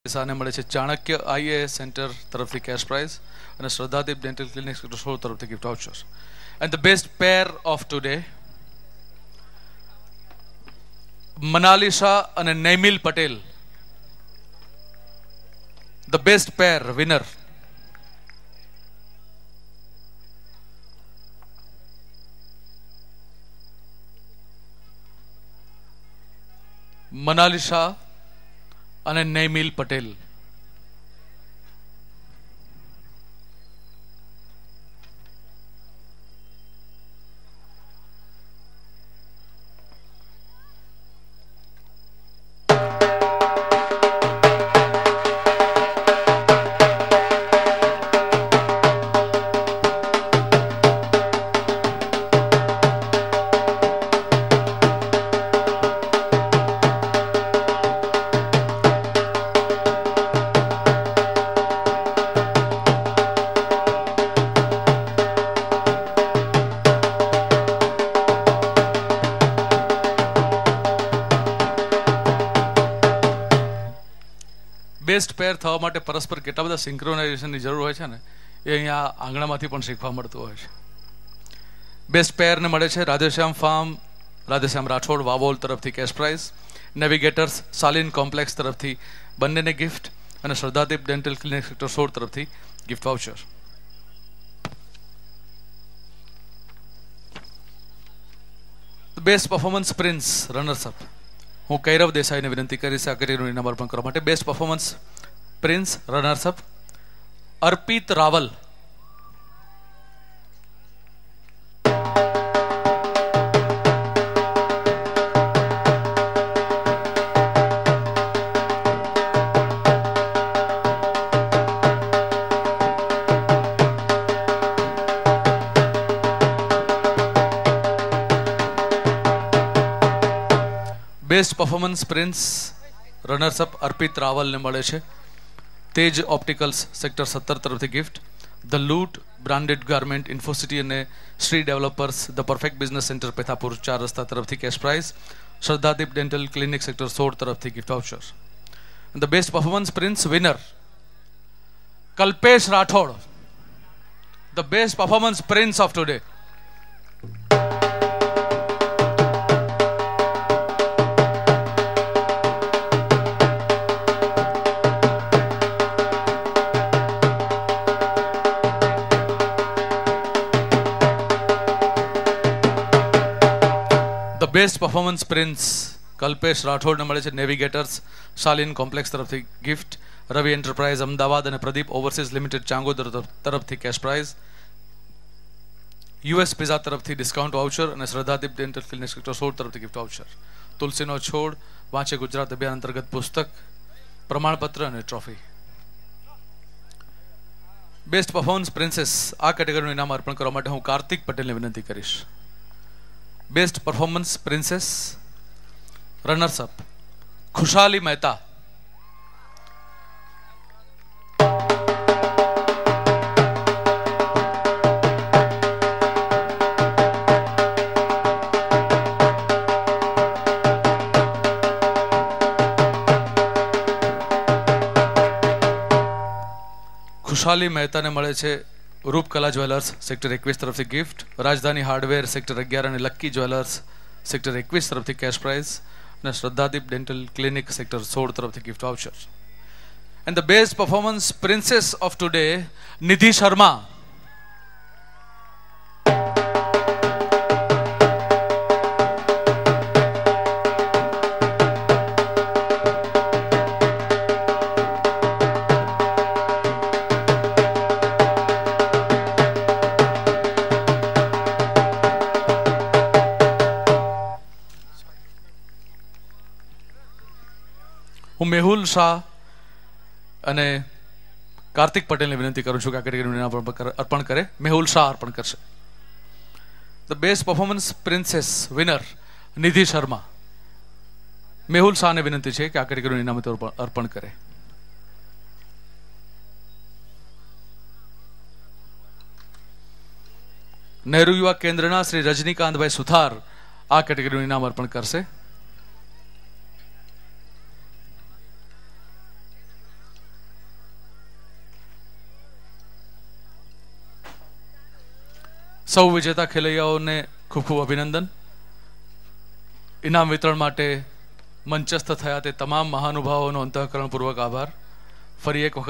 સાને મળે છે Chanakya IAS centre તરફથી કેશ પ્રાઇઝ અને શ્રદ્ધાદીપ ડેન્ટલ ક્લિનિક શોર તરફથી gift voucher. And the best pair of today Manalisha અને Naimil Patel. The best pair winner. Manalisha અને નૈમિલ પટેલ. બેસ્ટ પેર થવા માટે પરસ્પર કેટલા બધા સિંક્રોનાઇઝેશનની જરૂર હોય છે ને, એ અહીંયા આંગણામાંથી પણ શીખવા મળતું હોય છે. બેસ્ટ પેરને મળે છે રાધેશ્યામ ફાર્મ, રાધેશ્યામ રાઠોડ વાવોલ તરફથી કેશ પ્રાઇઝ, નેવિગેટર્સ સાલિન કોમ્પ્લેક્સ તરફથી બંનેને ગિફ્ટ અને શ્રદ્ધાદીપ ડેન્ટલ ક્લિનિક સેક્ટર 16 તરફથી gift voucher. Best performance prince runners up. હું કૈરવ દેસાઈને વિનંતી કરીશ આ કેટેગરીનું ઇનામ અર્પણ કરવા માટે. Best performance prince runners up Arpit Raval. Best performance prince runners up Arpit રાવલને મળે છે તેજ ઓપ્ટિકલ્સ સેક્ટર 17 તરફથી gift. The loot branded garment Infocity અને Shri developers the perfect business centre Pethapur 4 રસ્તા તરફથી cash prize. Shraddhadeep dental clinic sector 16 તરફથી gift voucher. The best performance prince winner Kalpesh Rathod. The best performance prince of today. Best performance prince Kalpesh રાઠોડને મળે છે નેવિગેટર્સ શાલિન complex તરફથી gift, રવિ enterprise Ahmedabad અને Pradeep overseas limited Changodar તરફથી cash price, US pizza તરફથી discount voucher અને Shraddhadeep dental clinic sector 16 તરફથી gift voucher. તુલસીનો છોડ વાંચે ગુજરાત અભિયાન અંતર્ગત પુસ્તક, પ્રમાણપત્ર અને ટ્રોફી. બેસ્ટ પરફોર્મન્સ પ્રિન્સેસ આ કેટેગરીનું ઇનામ અર્પણ કરવા માટે હું કાર્તિક પટેલને વિનંતી કરીશ. Best performance princess runners up Khushali Mehta. Khushali મહેતાને મળે છે રૂપકલા જ્વેલર્સ સેક્ટર 21 તરફથી ગિફ્ટ, રાજધાની હાર્ડવેર સેક્ટર 11 અને લક્કી જ્વેલર્સ સેક્ટર 21 તરફથી કેશ પ્રાઇઝ અને શ્રદ્ધાદીપ ડેન્ટલ ક્લિનિક સેક્ટર 16 તરફથી gift voucher. And the best performance princess of today Nidhi Sharma. હું મેહુલ શાહ અને કાર્તિક પટેલને વિનંતી કરું છું કે આ કેટેગરીનું ઇનામ અર્પણ કરે. મેહુલ શાહ અર્પણ કરશે. The best performance princess winner Nidhi Sharma. Mehul શાહને વિનંતી છે કે આ કેટેગરીનું ઇનામ અર્પણ કરે. નહેરુ યુવા કેન્દ્રના શ્રી રજનીકાંતભાઈ સુથાર આ કેટેગરીનું ઇનામ અર્પણ કરશે. સૌ વિજેતા ખેલૈયાઓને ખૂબ ખૂબ અભિનંદન. ઇનામ વિતરણ માટે મંચસ્થ થયા તે તમામ મહાનુભાવોનો અંતઃકરણપૂર્વક આભાર. ફરી એક વખત